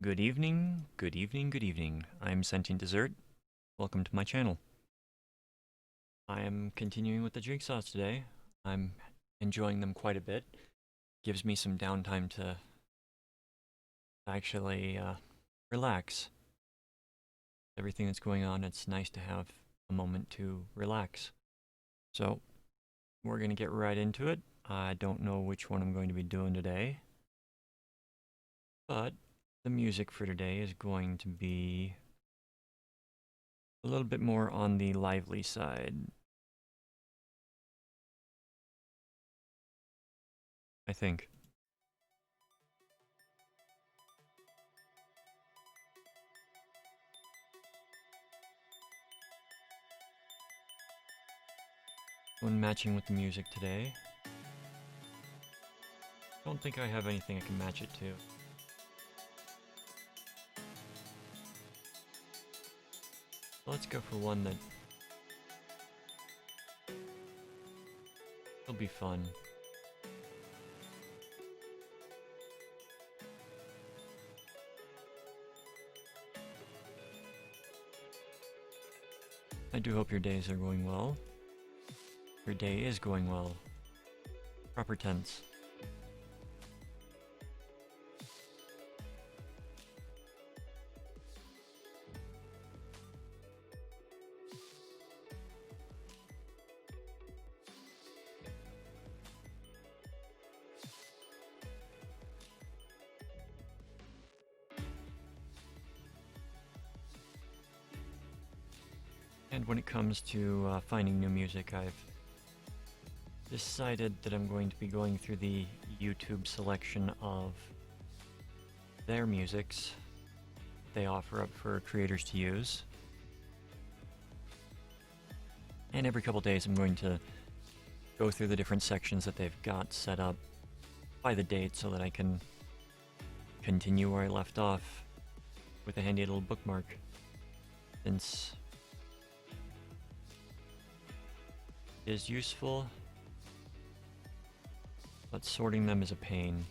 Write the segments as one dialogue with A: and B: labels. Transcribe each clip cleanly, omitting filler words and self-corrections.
A: Good evening, good evening, good evening. I'm Sentient Dessert. Welcome to my channel. I am continuing with the jigsaws today. I'm enjoying them quite a bit. Gives me some downtime to actually relax. Everything that's going on, it's nice to have a moment to relax. So, we're going to get right into it. I don't know which one I'm going to be doing today, but the music for today is going to be a little bit more on the lively side, I think. When matching with the music today, don't think I have anything I can match it to. Let's go for one that will be fun. I do hope your days are going well. Your day is going well. Proper tense. And when it comes to finding new music, I've decided that I'm going to be going through the YouTube selection of their musics they offer up for creators to use. And every couple days I'm going to go through the different sections that they've got set up by the date so that I can continue where I left off with a handy little bookmark. Since it is useful, but sorting them is a pain.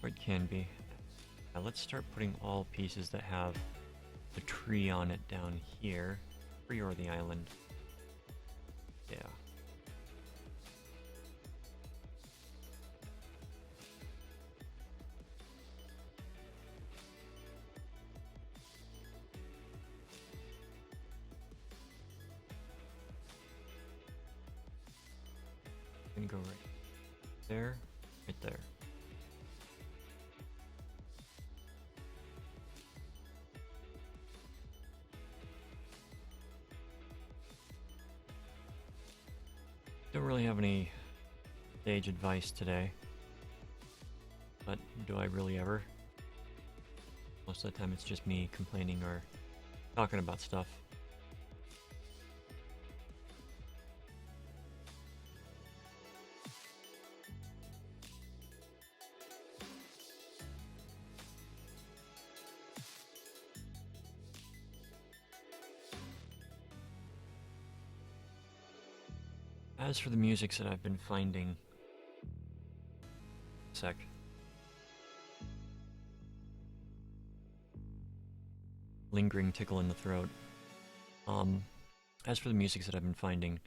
A: Or it can be. Now let's start putting all pieces that have a tree on it down here. Tree or the island. Yeah. I'm gonna go right there, right there. Don't really have any sage advice today, but do I really ever? Most of the time it's just me complaining or talking about stuff. As for the musics that I've been finding, sec. Lingering tickle in the throat. As for the musics that I've been finding,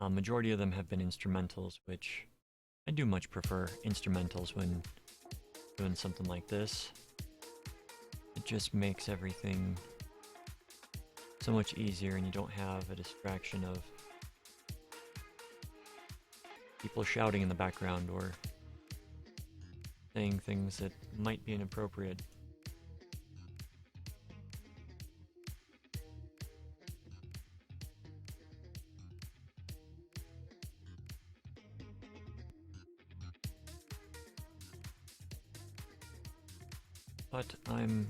A: majority of them have been instrumentals, which I do much prefer instrumentals when doing something like this. It just makes everything so much easier and you don't have a distraction of people shouting in the background or saying things that might be inappropriate. But I'm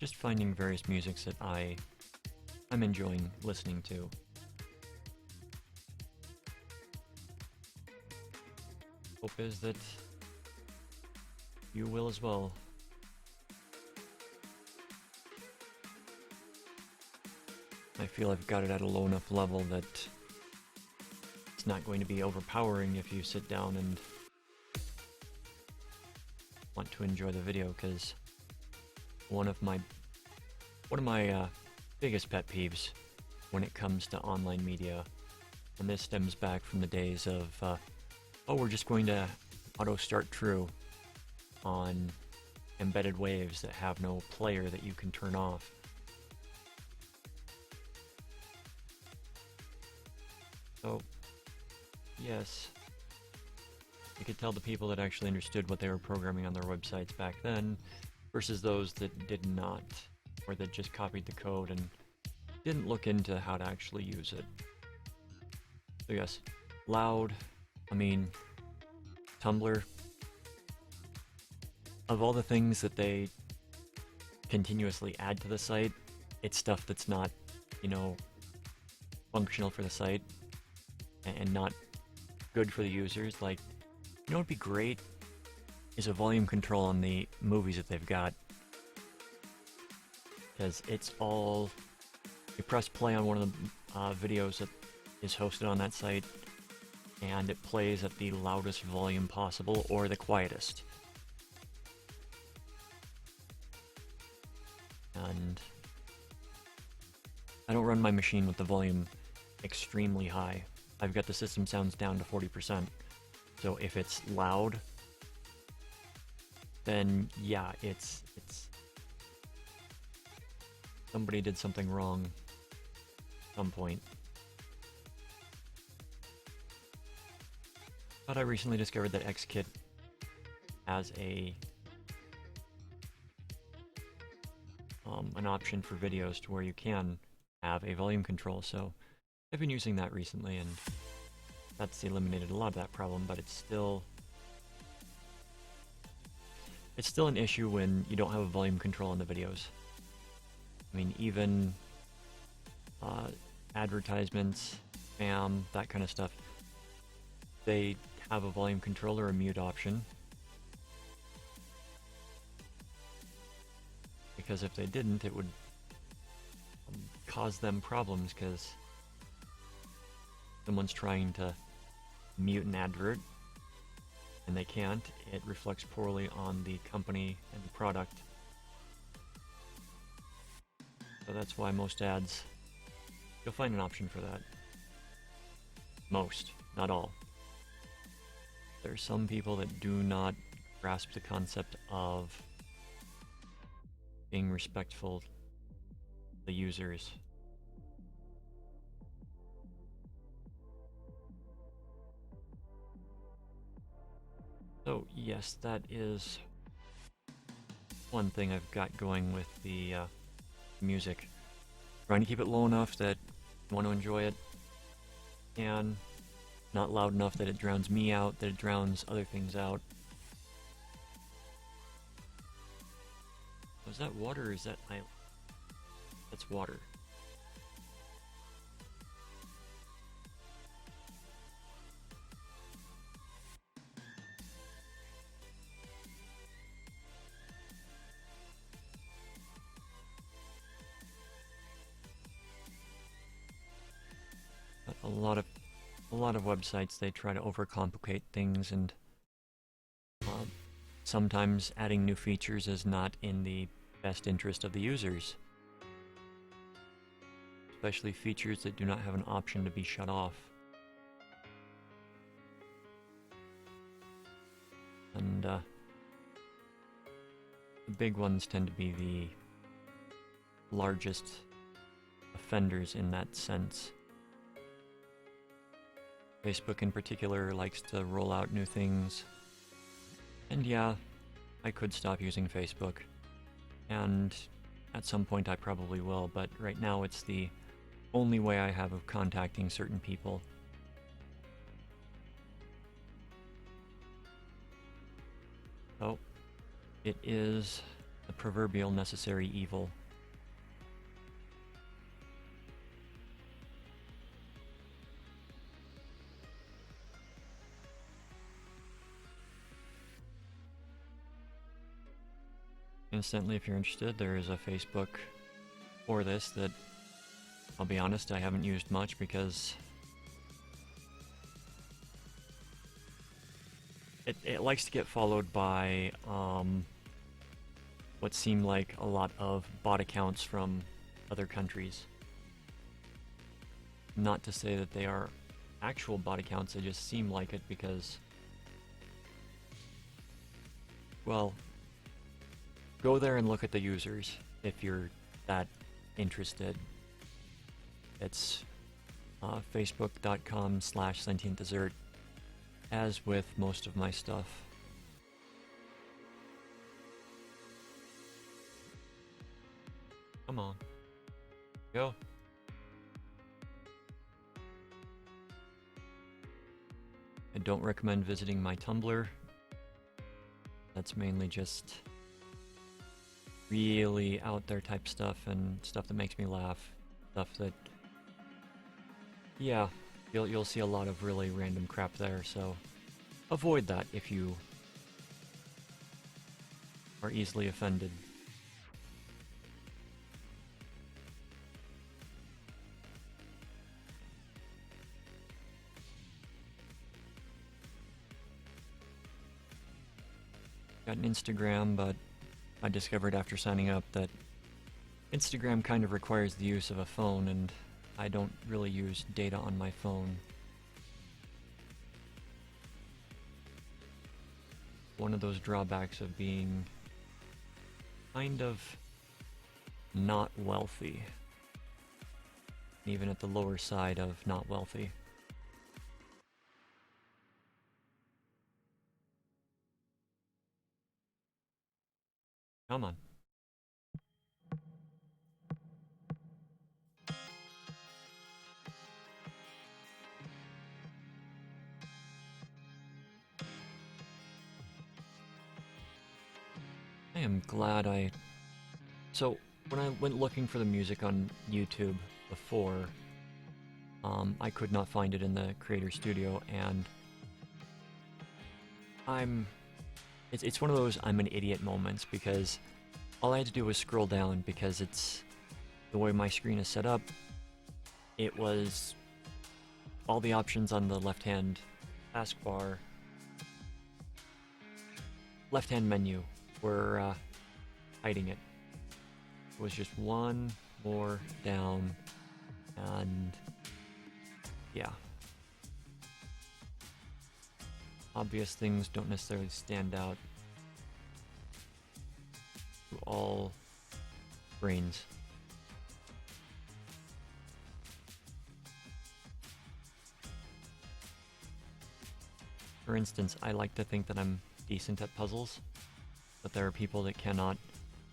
A: just finding various musics that I'm enjoying listening to. Hope is that you will as well. I feel I've got it at a low enough level that it's not going to be overpowering if you sit down and want to enjoy the video, because one of my biggest pet peeves when it comes to online media, and this stems back from the days of oh, we're just going to auto start true on embedded waves that have no player that you can turn off. So, yes, you could tell the people that actually understood what they were programming on their websites back then versus those that did not, or that just copied the code and didn't look into how to actually use it. So yes, loud, Tumblr, of all the things that they continuously add to the site, it's stuff that's not, functional for the site and not good for the users. Like, what would be great is a volume control on the movies that they've got. Because it's all, you press play on one of the videos that is hosted on that site, and it plays at the loudest volume possible or the quietest. And I don't run my machine with the volume extremely high. I've got the system sounds down to 40%. So if it's loud, then yeah, it's somebody did something wrong at some point. But I recently discovered that Xkit has an option for videos to where you can have a volume control, so I've been using that recently, and that's eliminated a lot of that problem, but it's still an issue when you don't have a volume control in the videos. Even advertisements, spam, that kind of stuff, they have a volume control or a mute option. Because if they didn't, it would cause them problems, because someone's trying to mute an advert and they can't. It reflects poorly on the company and the product. So that's why most ads, you'll find an option for that. Most, not all. There are some people that do not grasp the concept of being respectful to the users. So yes, that is one thing I've got going with the music. Trying to keep it low enough that you want to enjoy it, and not loud enough that it drowns me out, that it drowns other things out. Is that water or is that island? That's water. But a lot of websites, they try to overcomplicate things, and sometimes adding new features is not in the best interest of the users. Especially features that do not have an option to be shut off. And the big ones tend to be the largest offenders in that sense. Facebook in particular likes to roll out new things. And yeah, I could stop using Facebook. And at some point I probably will, but right now it's the only way I have of contacting certain people. So, it is the proverbial necessary evil. Incidentally, if you're interested, there is a Facebook for this that, I'll be honest, I haven't used much because it likes to get followed by what seem like a lot of bot accounts from other countries. Not to say that they are actual bot accounts, they just seem like it because, well, go there and look at the users if you're that interested. It's facebook.com/sentient dessert, as with most of my stuff. Come on. Go. I don't recommend visiting my Tumblr. That's mainly just really out there type stuff and stuff that makes me laugh. Stuff that, yeah, you'll see a lot of really random crap there, so avoid that if you are easily offended. Got an Instagram, but I discovered after signing up that Instagram kind of requires the use of a phone, and I don't really use data on my phone. One of those drawbacks of being kind of not wealthy. Even at the lower side of not wealthy. Come on. I am glad So, when I went looking for the music on YouTube before, I could not find it in the Creator Studio, and it's one of those I'm an idiot moments, because all I had to do was scroll down, because it's the way my screen is set up. It was all the options on the left-hand taskbar, left-hand menu were hiding it. It was just one more down, and yeah. Obvious things don't necessarily stand out to all brains. For instance, I like to think that I'm decent at puzzles, but there are people that cannot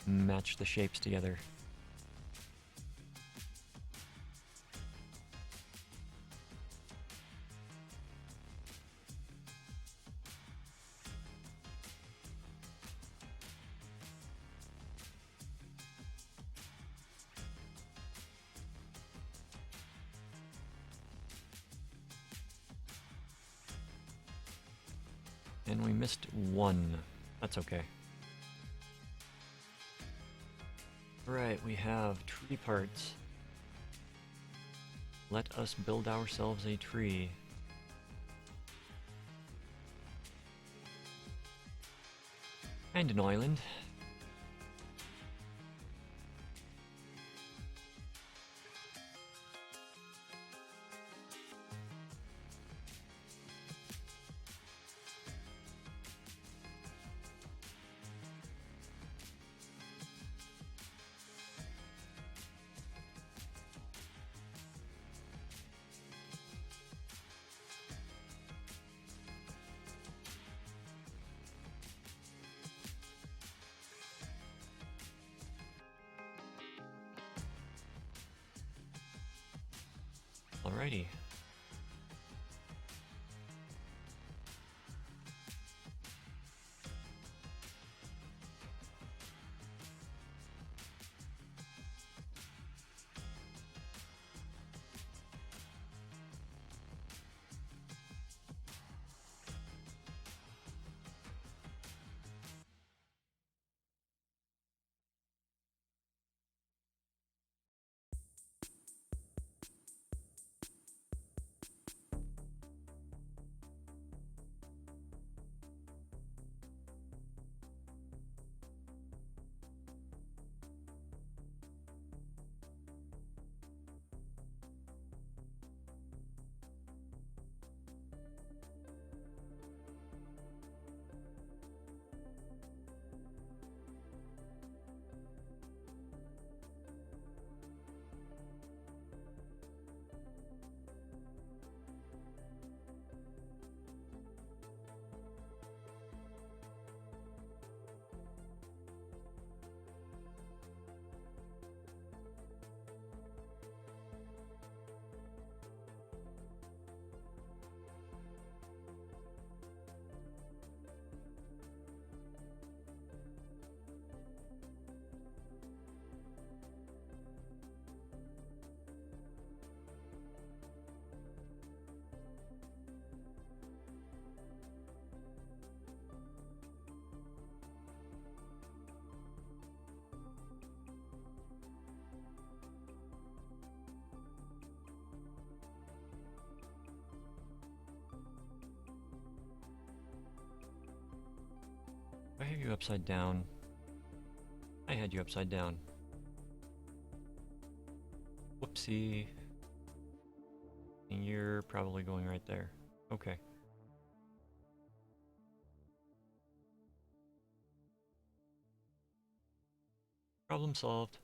A: match the shapes together. And we missed one. That's okay. Right, we have tree parts. Let us build ourselves a tree. And an island. Alrighty. you upside down? I had you upside down. Whoopsie. And you're probably going right there. Okay. Problem solved.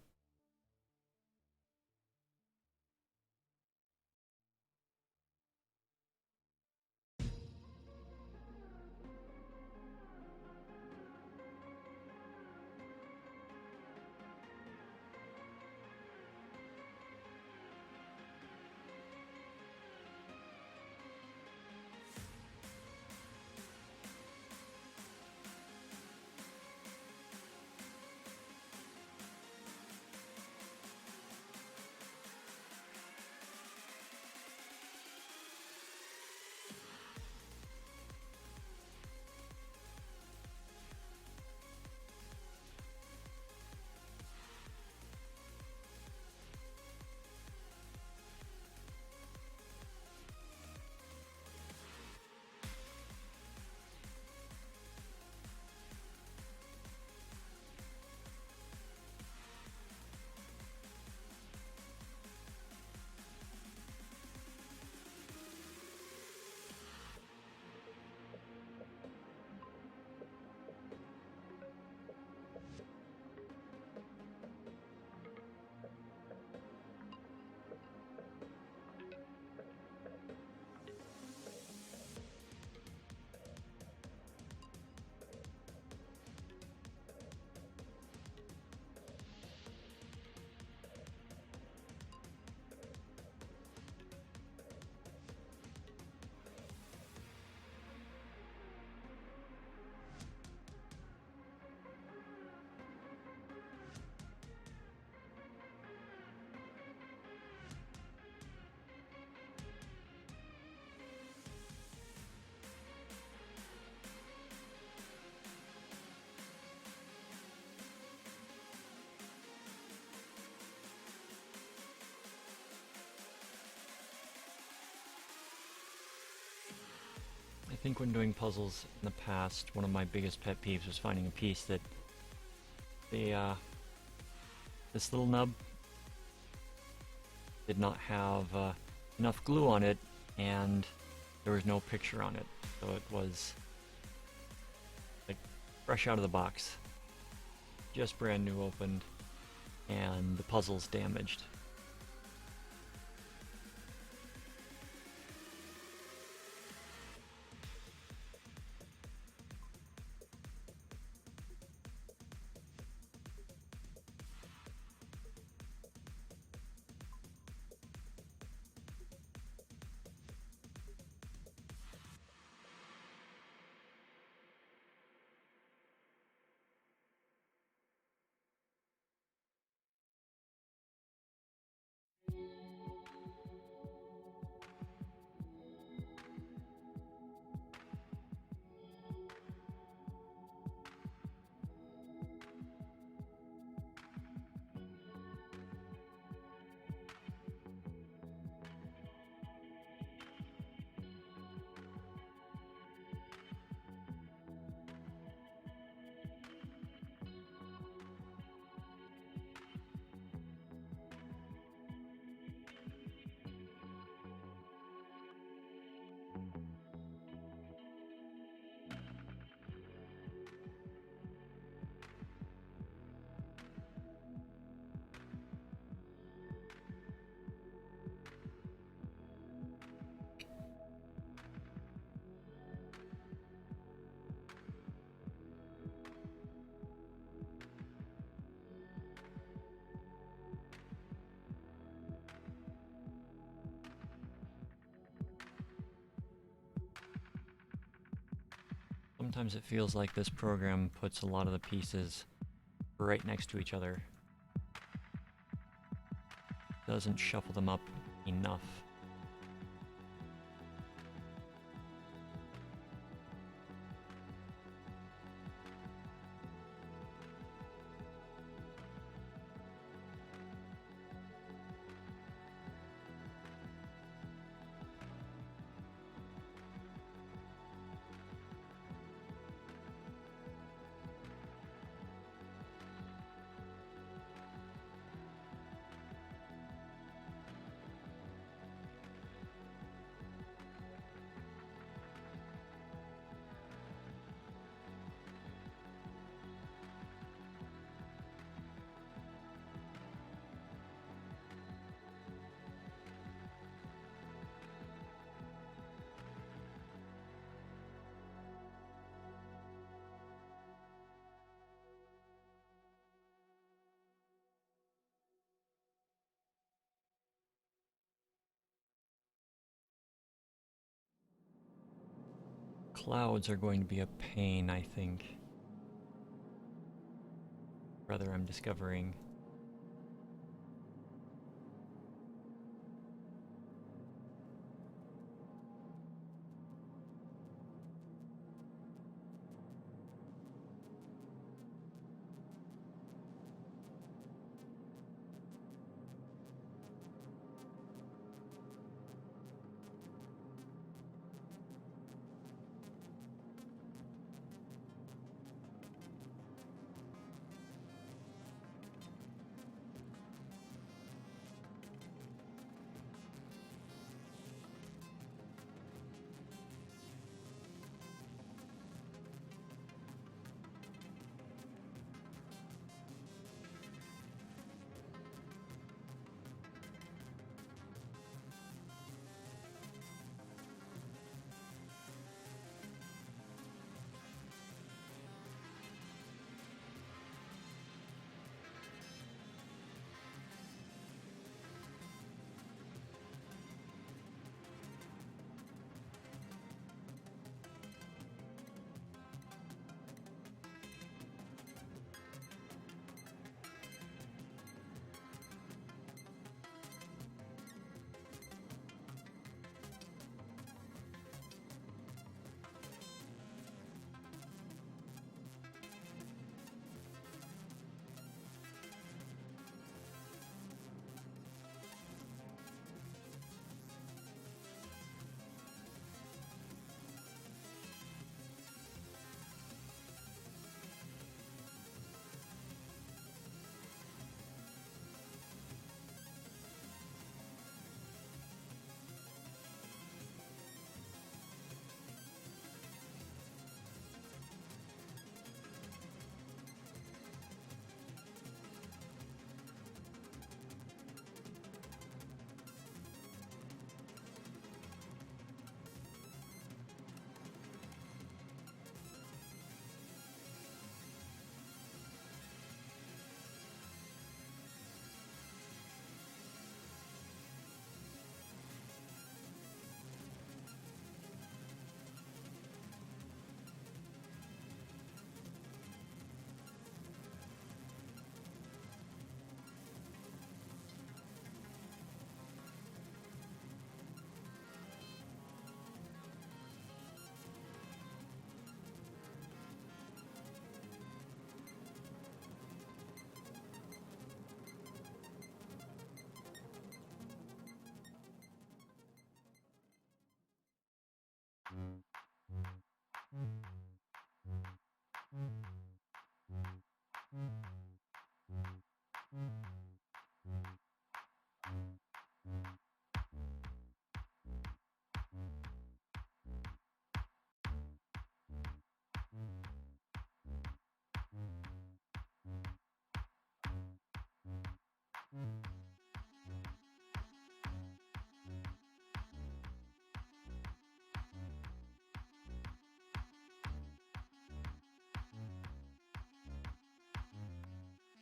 A: I think when doing puzzles in the past, one of my biggest pet peeves was finding a piece that this little nub did not have enough glue on it, and there was no picture on it, so it was like fresh out of the box, just brand new opened, and the puzzle's damaged. Sometimes it feels like this program puts a lot of the pieces right next to each other. Doesn't shuffle them up enough. clouds are going to be a pain, I think. Rather, I'm discovering.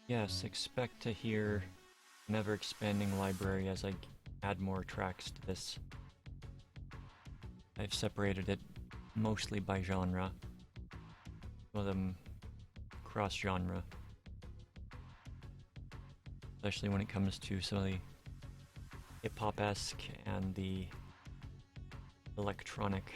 A: Yes, expect to hear an ever-expanding library as I add more tracks to this. I've separated it mostly by genre, some of them cross-genre, especially when it comes to some of the hip-hop-esque and the electronic.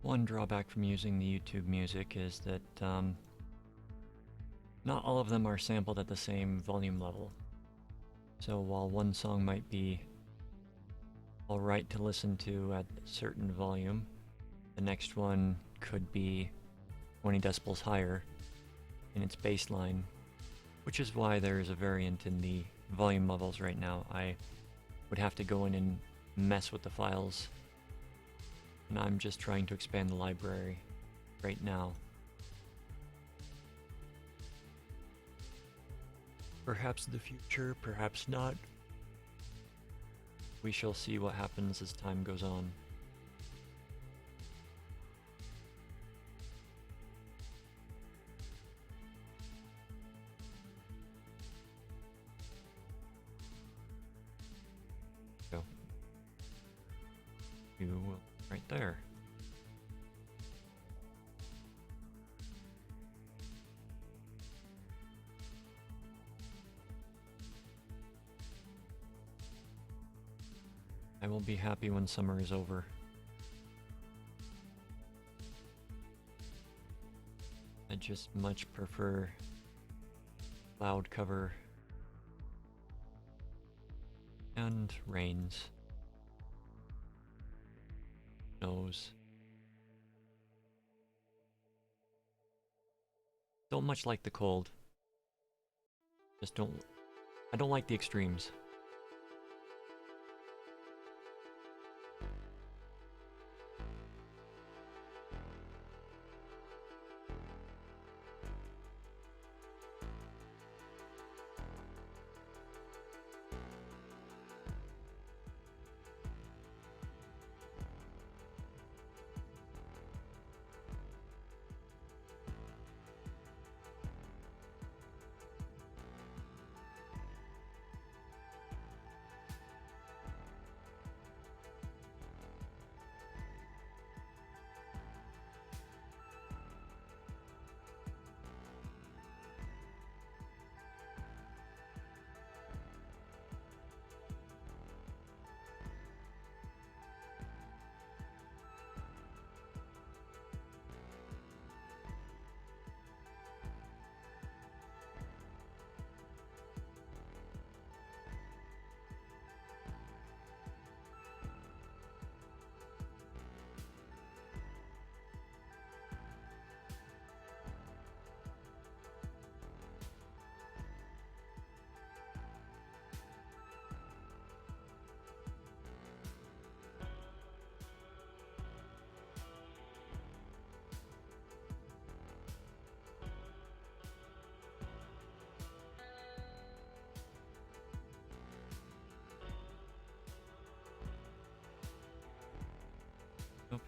A: One drawback from using the YouTube music is that not all of them are sampled at the same volume level. So while one song might be alright to listen to at a certain volume, the next one could be 20 decibels higher in its baseline, which is why there is a variant in the volume levels right now. I would have to go in and mess with the files, and I'm just trying to expand the library right now. Perhaps in the future, perhaps not. We shall see what happens as time goes on. So, you will right there. I will be happy when summer is over. I just much prefer cloud cover and rains. Snows. Don't much like the cold. Just don't. I don't like the extremes. Nope.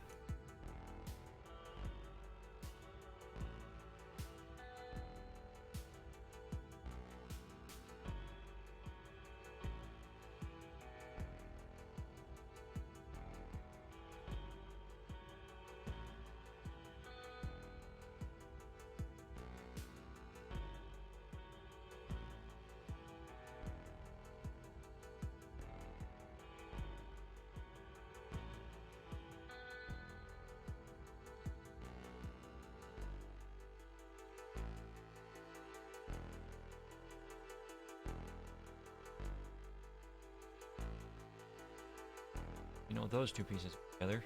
A: You know, those two pieces together.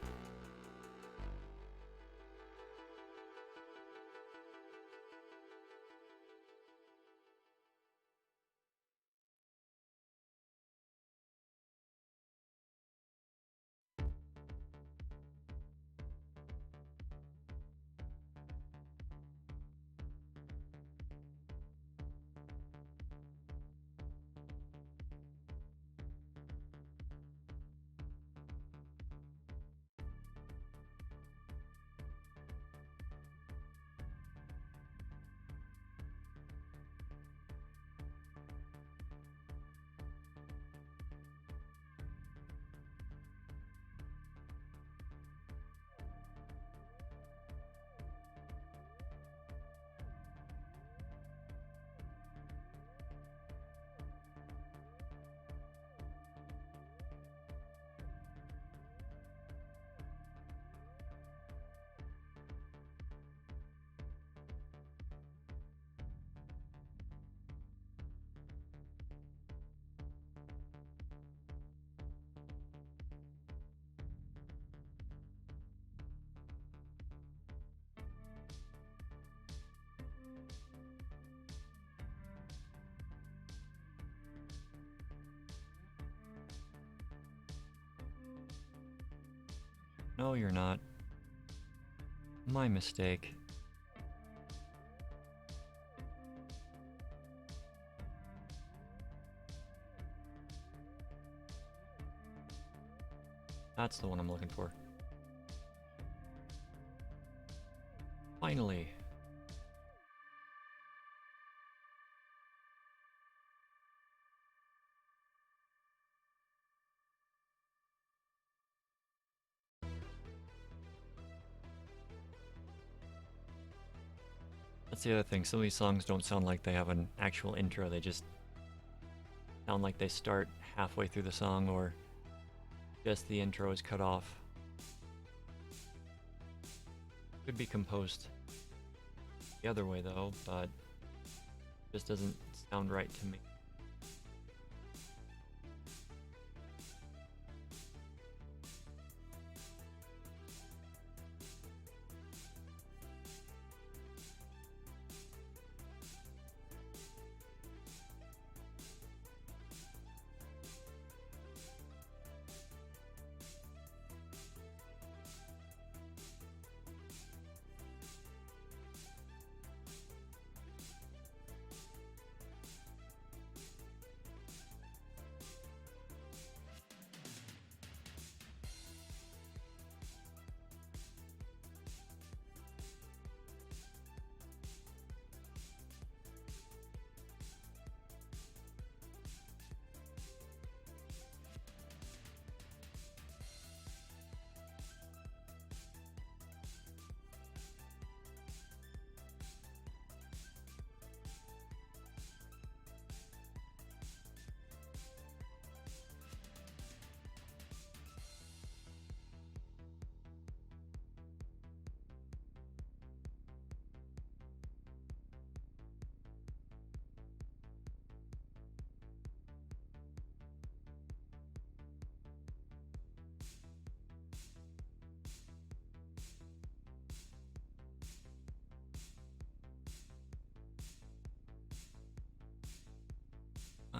A: No, you're not. My mistake. That's the one I'm looking for. Finally. That's the other thing. Some of these songs don't sound like they have an actual intro. They just sound like they start halfway through the song or just the intro is cut off. Could be composed the other way though, but just doesn't sound right to me.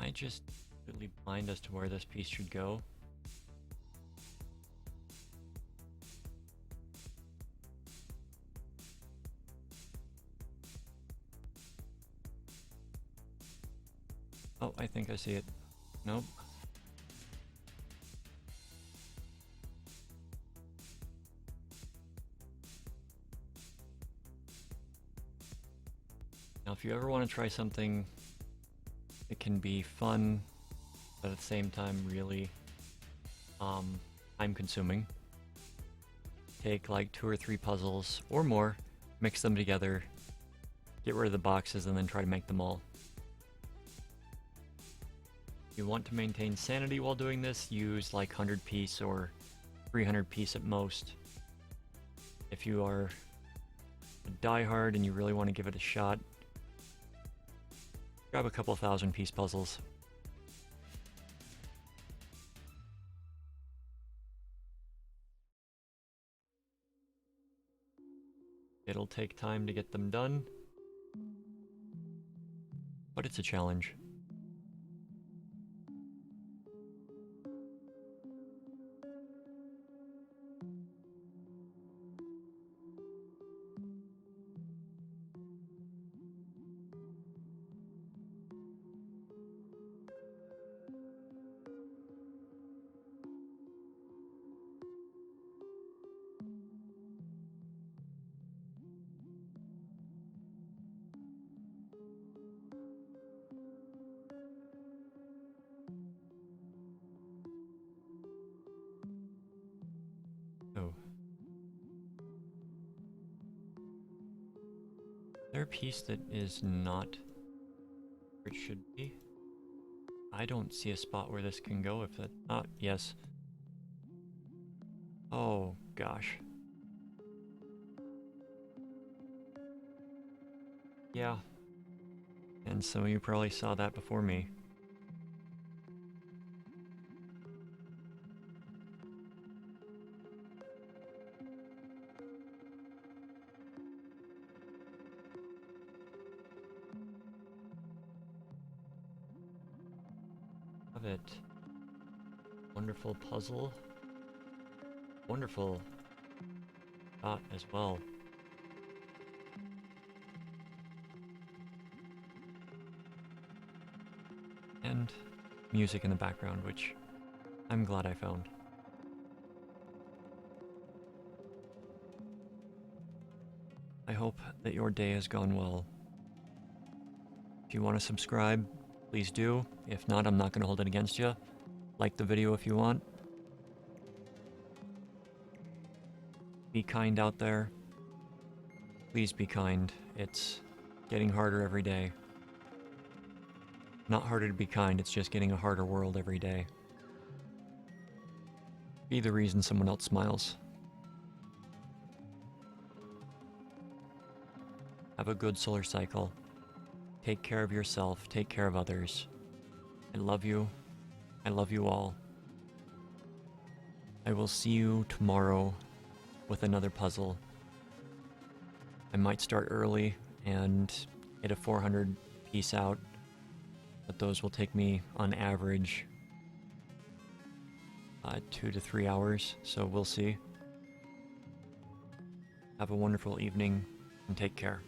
A: I just completely blind as to where this piece should go. Oh, I think I see it. Nope. Now, if you ever want to try something that can be fun, but at the same time really time consuming, take like 2 or 3 puzzles or more, mix them together, get rid of the boxes, and then try to make them all. If you want to maintain sanity while doing this, use like 100 piece or 300 piece at most. If you are a diehard and you really want to give it a shot, grab a couple 1,000 piece puzzles. It'll take time to get them done, but it's a challenge. Oh. Is there a piece that is not where it should be? I don't see a spot where this can go if that... Ah, yes. Oh, gosh. Yeah. And some of you probably saw that before me. Love it. Wonderful puzzle. Wonderful shot as well. And music in the background, which I'm glad I found. I hope that your day has gone well. If you want to subscribe, please do. If not, I'm not going to hold it against you. Like the video if you want. Be kind out there. Please be kind. It's getting harder every day. Not harder to be kind, it's just getting a harder world every day. Be the reason someone else smiles. Have a good solar cycle. Take care of yourself, take care of others. I love you. I love you all. I will see you tomorrow with another puzzle. I might start early and get a 400 piece out, but those will take me on average 2 to 3 hours, so we'll see. Have a wonderful evening and take care.